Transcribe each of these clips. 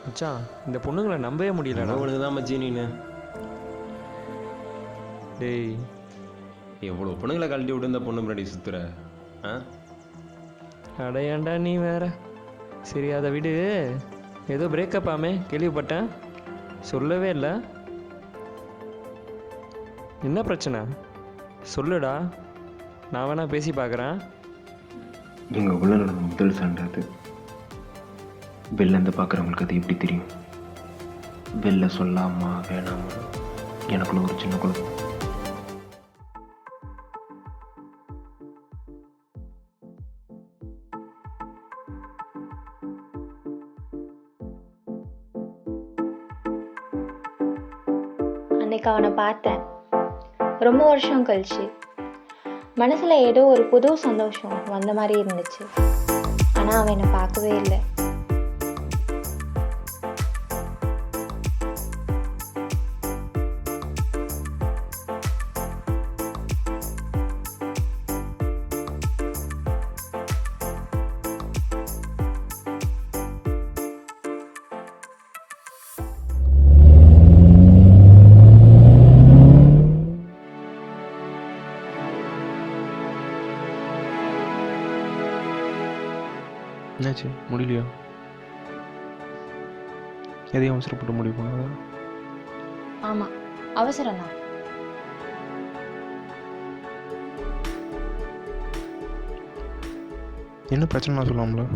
மச்சான் இந்த பொண்ணுங்களை நம்பவே முடியலடா. அவனுக்கு தான் மச்சி நீனு. டேய் எவ்வளோ பொண்ணுங்களை கழட்டி விட்டு இந்த பொண்ணு முன்னாடி சுற்றுற. ஆ அடையாண்டா நீ வேற. சரி அதை விடு. ஏதோ பிரேக்கப் ஆமே கேள்விப்பட்டேன், சொல்லவே இல்லை. என்ன பிரச்சனை சொல்லுடா, நான் வேணா பேசி பார்க்குறேன். எங்கள் உள்ள நடந்த முதல் சண்டை அது. வெளிலேருந்து பார்க்குறவங்களுக்கு அது எப்படி தெரியும்? வெளில சொல்லாமா வேணாமா எனக்குள்ள ஒரு சின்ன குழப்பம். அன்னைக்கு அவனை பார்த்தேன், ரொம்ப வருஷம் கழிச்சு. மனசில் ஏதோ ஒரு புது சந்தோஷம் வந்த மாதிரி இருந்துச்சு. ஆனால் அவன் என்னை பார்க்கவே இல்லை. என்னாச்சு, முடியலையா? எதையும் அவசரப்பட்டு முடிவு பண்ணாதா? ஆமாம், அவசரம் தான். என்ன பிரச்சனை நான் சொல்லாமல?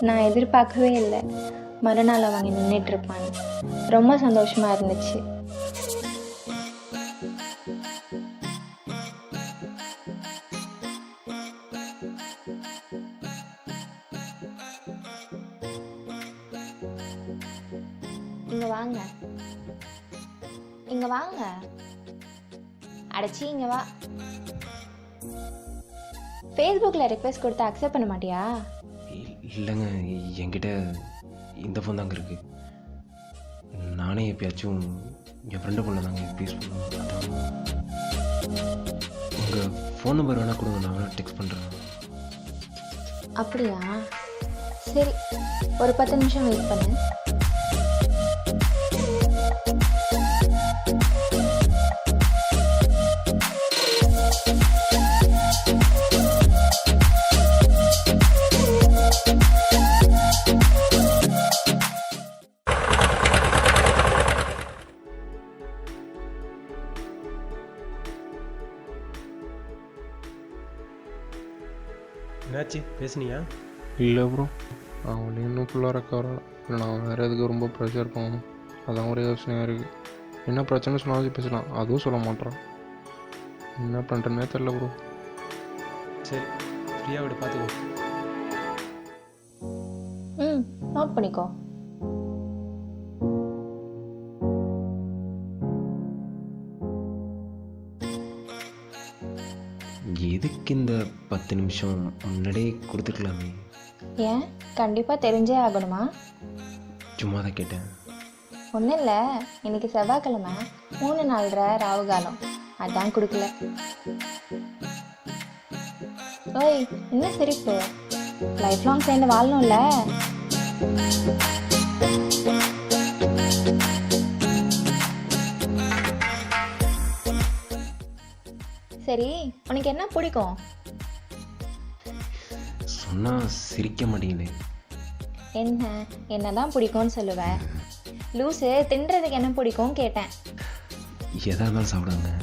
நான் எதிர்பார்க்கவே இல்லை மறுநாள் அவங்க நின்றுட்டு இருப்பான்னு. ரொம்ப சந்தோஷமாக இருந்துச்சு. இங்கே வாங்க, இங்கே வாங்க. அடைச்சி இங்கே வா. ஃபேஸ்புக்கில் ரெக்வெஸ்ட் கொடுத்து அக்செப்ட் பண்ண மாட்டியா? இல்லைங்க, என்கிட்ட இந்த ஃபோன் தாங்க இருக்குது. நானே எப்பயாச்சும் என் ஃப்ரெண்டு பொண்ணை தாங்க யூஸ் பண்ணுவேன். உங்கள் ஃபோன் நம்பர் வேணால் கொடுங்க, நான் வேணால் டெக்ஸ்ட் பண்ணுறேன். அப்படியா? சரி, ஒரு 10 நிமிஷம் வெயிட் பண்ணு. என்னாச்சு, பேசுனியா? இல்லை ப்ரோ, அவன் இன்னும் ஃபுல்லாக ரெக்கவர் ஆகல. இல்லை நான் வேறு எதுக்கு ரொம்ப ப்ரெஷர் பண்ணணும், அதான் ஒரே யோசனையாக இருக்குது. என்ன பிரச்சனை சொன்னாலும் பேசலாம், அதுவும் சொல்ல மாட்டேறான். என்ன பண்ணுறேன்னே தெரில ப்ரோ. சரி, ஃப்ரீயாக விட பார்த்துக்கோ. நோட் பண்ணிக்கோ. எதுக்கு இந்த 10 நிமிஷம் முன்னாடியே கொடுத்துக்கலாமே? ஏன், கண்டிப்பாக தெரிஞ்சே ஆகணுமா? சும்மா தான் கேட்டேன். ஒன்றும் இல்லை, இன்னைக்கு செவ்வாய்க்கிழமை 3-4 ராவு காலம், அதான் கொடுக்கல. ஓய், என்ன சிரிப்பு? லைஃப் லாங் சேர்ந்து வாழணும்ல. சரி, உனக்கு என்ன பிடிக்கும்? சொன்னால் சிரிக்க மாட்டேங்குது. என்ன என்னதான் பிடிக்கும்னு சொல்லுவேன். லூஸு, தின்றதுக்கு என்ன பிடிக்கும் கேட்டேன். எதாக இருந்தாலும் சாப்பிடுங்க.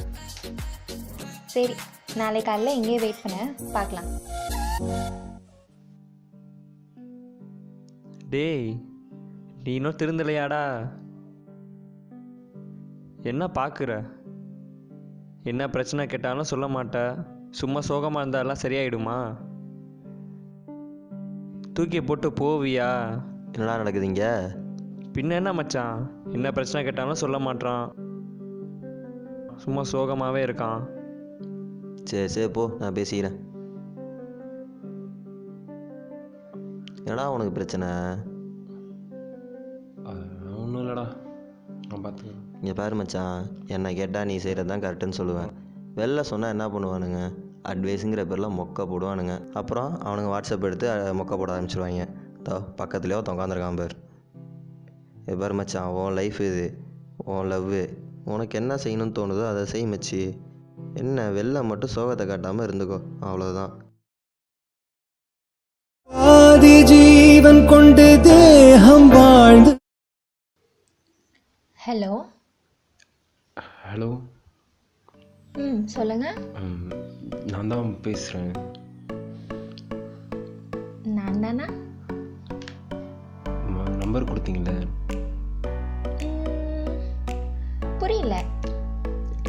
சரி, நாளை காலையில் இங்கேயே வெயிட் பண்ண, பார்க்கலாம். டேய் நீ இன்னும் திருந்தலையாடா? என்ன பார்க்குற? என்ன பிரச்சனை கேட்டாலும் சொல்ல மாட்ட, சும்மா சோகமாக இருந்தாலாம் சரியாயிடுமா? தூக்கி போட்டு போவியா? என்னடா நடக்குதுங்க? பின்ன என்ன மச்சான், என்ன பிரச்சனை கேட்டாலும் சொல்ல மாட்டான், சும்மா சோகமாகவே இருக்கான். சரி சரி போ, நான் பேசிக்கிறேன். என்னடா உனக்கு பிரச்சனை? இல்லைடா, நான் பார்த்துக்கிறேன். இங்கே பாரு மச்சான், என்னை கேட்டால் நீ செய்கிறது தான் கரெக்டுன்னு சொல்லுவேன். வெளில சொன்னால் என்ன பண்ணுவானுங்க, அட்வைஸுங்கிற பேரில் மொக்க போடுவானுங்க. அப்புறம் அவனுங்க வாட்ஸ்அப் எடுத்து மொக்க போட ஆரம்பிச்சிருவாங்க. பக்கத்துலேயோ உட்காந்துருக்கான் பேர். இது பாரு மச்சான், உன் லைஃப் இது, உன் லவ்வு, உனக்கு என்ன செய்யணும்னு தோணுதோ அதை செய் மச்சி. என்ன வெளில மட்டும் சோகத்தை காட்டாமல் இருந்துக்கோ, அவ்வளோதான். ஆதி ஜீவன் கொண்டு தேகம் வாழ்ந்து. ஹலோ. ஹலோ. சொல்லுங்கள். நான் தான் பேசுகிறேன். நான் தானா? நம்பர் கொடுத்தீங்களே. புரியல.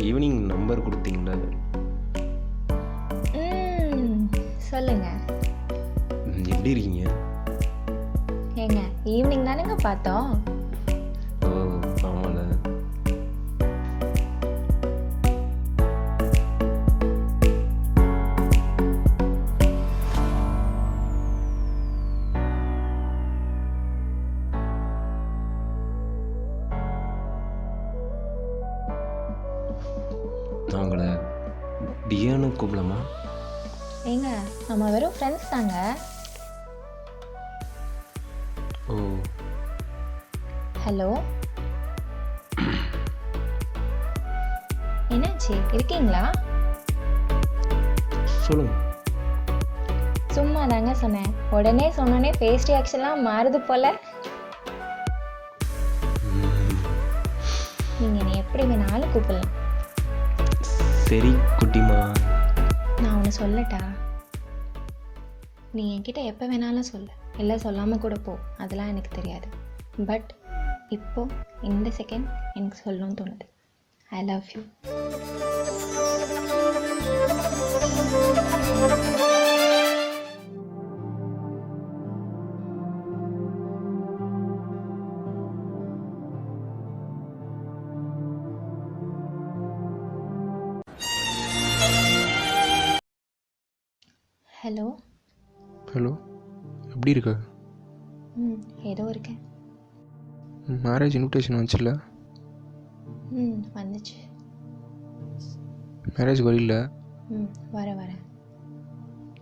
ஈவினிங் நம்பர் கொடுத்தீங்களே. சொல்லுங்க. எப்படி இருக்கீங்க? ஏங்க ஈவினிங் தானேங்க பார்த்தோம். ஓ ஆமாம்ல. நான் உங்களை டியான்னு கூப்பிடலாமா? ஏங்க நம்ம வெறும் ஃப்ரெண்ட்ஸ் தாங்க. ஓ. ஹலோ. என்னாச்சு, இருக்கீங்களா? சொல்லுங்க. சும்மா தாங்க சொன்னேன். உடனே சொன்னோடனே ஃபேஸ் ரியாக்ஷன்லாம் மாறுது போல. நீங்கள் என்னை எப்படி வேணாலும் கூப்பிடலாம். சரி குட்டிமா. நான் ஒன்று சொல்லட்டா? நீ என்கிட்ட எப்போ வேணாலும் சொல்லு, இல்லை சொல்லாமல் கூட போ, அதெல்லாம் எனக்கு தெரியாது. பட் இப்போ இந்த செகண்ட் எனக்கு சொல்லணும்னு தோணுது. I love you. Hello. Hello, எப்படி இருக்க? ஏதோ இருக்கேன். மேரேஜ் இன்விடேஷன் வந்துச்சுல்ல? வந்துச்சு. மேரேஜ் வரல? வரேன்.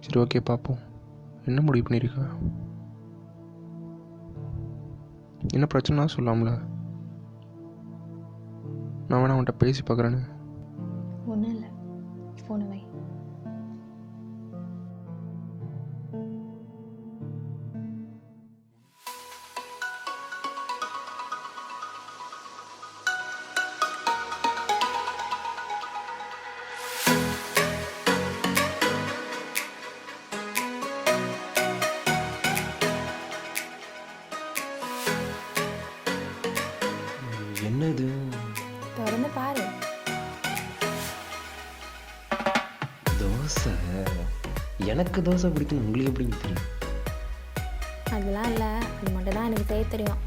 சரி ஓகே, பார்ப்போம். என்ன முடிவு பண்ணியிருக்க? என்ன பிரச்சனை சொல்லாமல? நான் வேணா அவன்கிட்ட பேசி பார்க்குறேன்னு. ஒன்றும் இல்லை, ஃபோனை வை. என்னது? திறந்து பாரு. தோசை? எனக்கு தோசை பிடிக்கும், உங்களுக்கு எப்படி தெரியும்? அதெல்லாம் இல்லை, அது மட்டும் தான் எனக்கு செய்ய தெரியும்.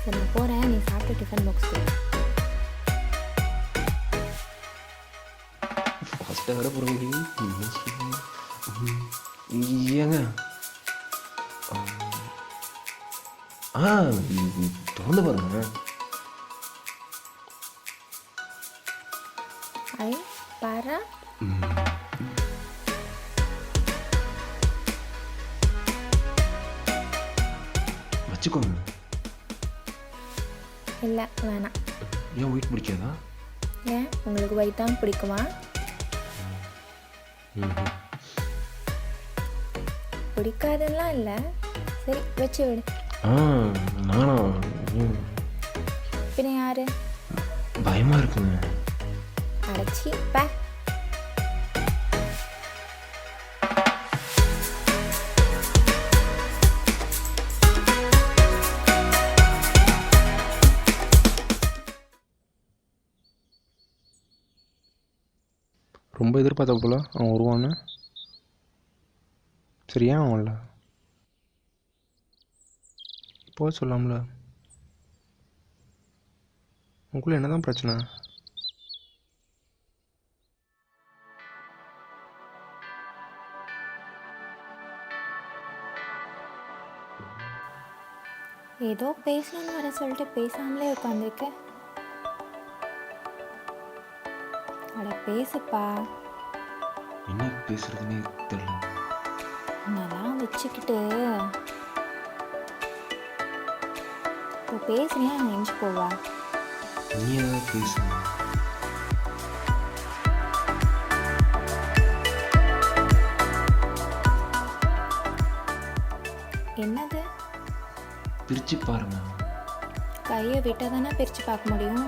சரி நான் போகிறேன், நீ சாப்பிட்டு டிஃபன் பாக்ஸ் கொடு. ஃபஸ்ட்டாக வர போகிறீங்க. ஏங்க திறந்து பாருங்க. ஐ பாரா. வச்சுக்கோங்க. இல்லை வேணாம். ஏன் ஒயிட் பிடிக்காதா? ஏன் உங்களுக்கு ஒயிட் தான் பிடிக்குமா? பிடிக்காதுலாம் இல்லை. சரி வச்சு விடு. நானா? பின்ன யாரு? பயமாக இருக்குங்க. அடைச்சி பே. ரொம்ப எதிர்பார்த்த போல அவன் வருவான்னு. சரியா அவன்ல போக சொல்லாமல. உங்களுக்குள்ள என்ன தான் பிரச்சனை? ஏதோ பேசணும்னு வர சொல்லிட்டு பேசாமலே உட்காந்துருக்க. அட பேசுப்பா. என்ன பேசுறதுன்னே தெரியல. நல்லா வச்சுக்கிட்டு இப்போ பேசுனியா நெஞ்சு போவா. நீ ஏதாவது பேசு. என்னது? பிரிச்சு பாருங்க. கையை விட்டால் தானே பிரித்து பார்க்க முடியும்.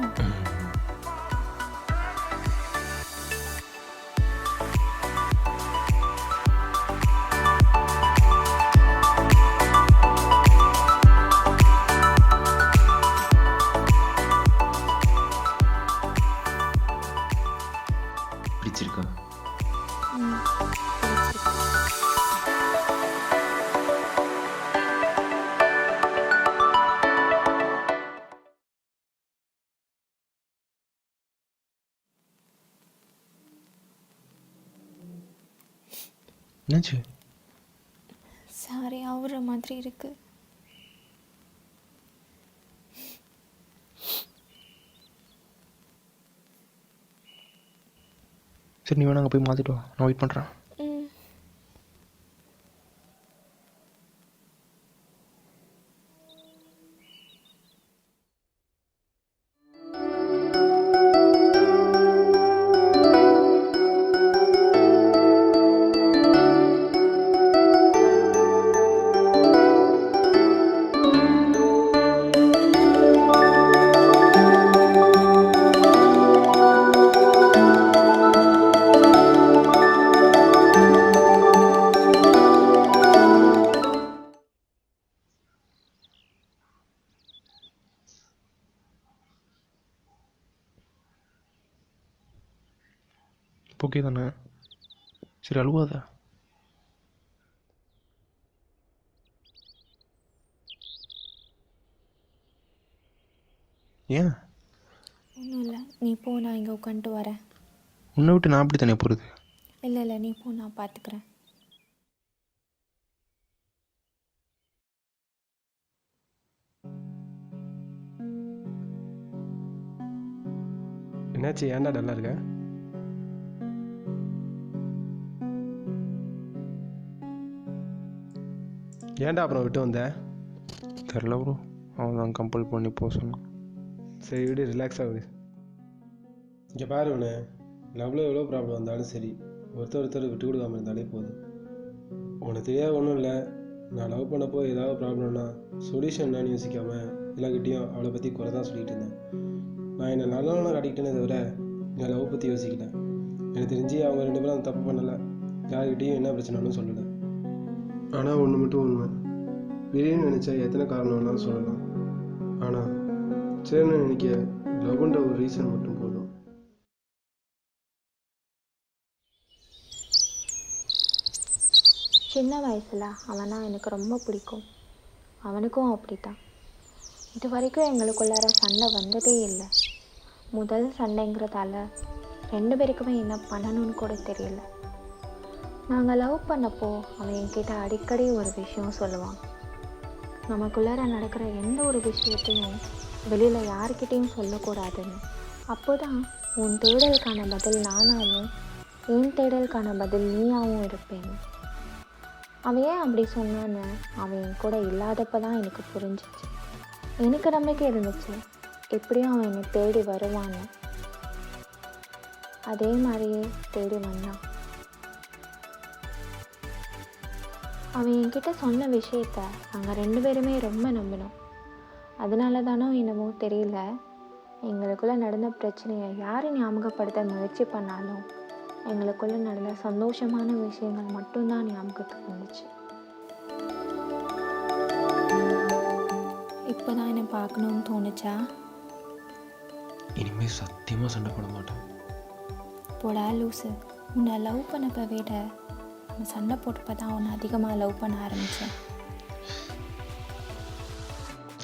பிடிச்சிருக்கா? பிடிச்சிருக்கு. என்னாச்சு? சாரி, ஆகுற மாதிரி இருக்கு. சரி, நீ வேணா அங்கே போய் மாற்றிட்டு வா, நான் வெயிட் பண்ணுறேன். ஓகே தானே? சரி, அழுவாத. ஏன்? ஒன்றும் இல்லை, நீ போ, நான் இங்கே உட்காந்துட்டு வரேன். உன்னை விட்டு நான் அப்படி தானே போகிறது? இல்லை இல்லை, நீ போ, நான் பார்த்துக்கிறேன். என்னாச்சு? ஏன்டா டல்லா இருக்க? ஏன்டா அப்புறம் விட்டு வந்த? தெரில ப்ரோ, அவன் தான் கம்பல் பண்ணி போக சொன்னான். சரி விடு, ரிலாக்ஸ் ஆகுது. இங்கே பாரு, உன்னை லவ்வில் எவ்வளோ ப்ராப்ளம் வந்தாலும் சரி, ஒருத்தர் விட்டு கொடுக்காம இருந்தாலே போதும். உனக்கு தெரியாது ஒன்றும் இல்லை. நான் லவ் பண்ணப்போ ஏதாவது ப்ராப்ளம்னா சொல்யூஷன் என்னன்னு யோசிக்காமல் எல்லாக்கிட்டேயும் அவளை பற்றி குறை தான் சொல்லிகிட்டு இருந்தேன். நான் என்னை நல்லவனாக காட்டிக்கிட்டேனே தவிர நான் லவ் பற்றி யோசிக்கல. எனக்கு தெரிஞ்சு அவங்க 2 பேரும் அந்த தப்பு பண்ணலை. யாருக்கிட்டேயும் என்ன பிரச்சனைன்னு சொல்லலை. ஆனால் ஒன்று மட்டும் உண்மை, பிரியன்னு நினச்சா எத்தனை காரணம் வேணாலும் சொல்லலாம். ஆனால் சரின்னு நினைக்க லவ்ன்ற ஒரு ரீசன் மட்டும் போதும். சின்ன வயசில் அவனா எனக்கு ரொம்ப பிடிக்கும். அவனுக்கும் அப்படித்தான். இது வரைக்கும் எங்களுக்குள்ளார சண்டை வந்ததே இல்லை. முதல் சண்டைங்கிறதால 2 பேருக்குமே என்ன பண்ணணும்னு கூட தெரியல. நாங்கள் லவ் பண்ணப்போ அவன் என்கிட்ட அடிக்கடி ஒரு விஷயம் சொல்லுவான். நமக்குள்ளார நடக்கிற எந்த ஒரு விஷயத்தையும் வெளியில் யார்கிட்டையும் சொல்லக்கூடாதுன்னு. அப்போ தான் உன் தேடலுக்கான பதில் நானாகவும் என் தேடலுக்கான பதில் நீயாகவும் இருப்பேன்னு. அவன் ஏன் அப்படி சொன்னான்னு அவன் என் கூட இல்லாதப்போ தான் எனக்கு புரிஞ்சிச்சு. எனக்கு நம்பிக்கை இருந்துச்சு, எப்படியும் அவன் என்னை தேடி வருவான்னு. அதே மாதிரியே தேடி வந்தான். அவன் என்கிட்ட சொன்ன விஷயத்த நாங்கள் 2 பேருமே ரொம்ப நம்பினோம். அதனால தானோ என்னமோ தெரியல, எங்களுக்குள்ளே நடந்த பிரச்சனையை யார் ஞாபகப்படுத்த முயற்சி பண்ணாலும் எங்களுக்குள்ளே நடந்த சந்தோஷமான விஷயங்கள் மட்டும்தான் ஞாபகத்துக்கு வந்துச்சு. இப்போ தான் என்னை பார்க்கணுன்னு தோணுச்சா? இனிமேல் சத்தியமாக சண்டை போட மாட்டேன். போடா லூஸு, உன்னை லவ் பண்ணப்ப விட அவன் சண்டை போட்டப்போ தான் உன்னை அதிகமாக லவ் பண்ண ஆரம்பித்தேன்.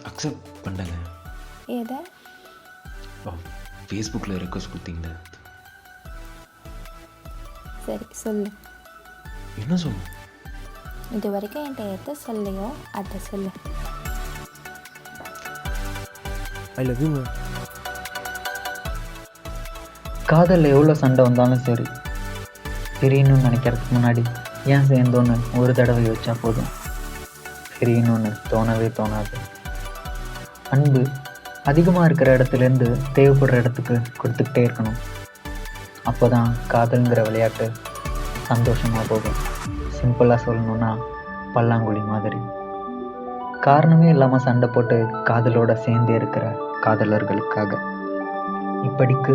அக்செப்ட் பண்ணல. எதை? ஃபேஸ்புக்கில் ரெக்வஸ்ட் கொடுத்தீங்களே. சரி சொல்லு. என்ன சொல்லு? இது வரைக்கும் என்கிட்ட எதை சொல்லையோ அதை சொல்லு. ஐ லவ் யூங்க. காதலில் எவ்வளோ சண்டை வந்தாலும் சரி, பிரியணும்னு நினைக்கிறதுக்கு முன்னாடி ஏன் சேர்ந்தோன்னு ஒரு தடவை யோசிச்சா போதும். பிரியணும்னு தோணவே தோணாது. அன்பு அதிகமாக இருக்கிற இடத்துலேருந்து தேவைப்படுற இடத்துக்கு கொடுத்துக்கிட்டே இருக்கணும். அப்போ தான் காதல்ங்கிற விளையாட்டு சந்தோஷமாக போகும். சிம்பிளாக சொல்லணுன்னா பல்லாங்குழி மாதிரி. காரணமே இல்லாமல் சண்டை போட்டு காதலோட சேர்ந்தே இருக்கிற காதலர்களுக்காக. இப்படிக்கு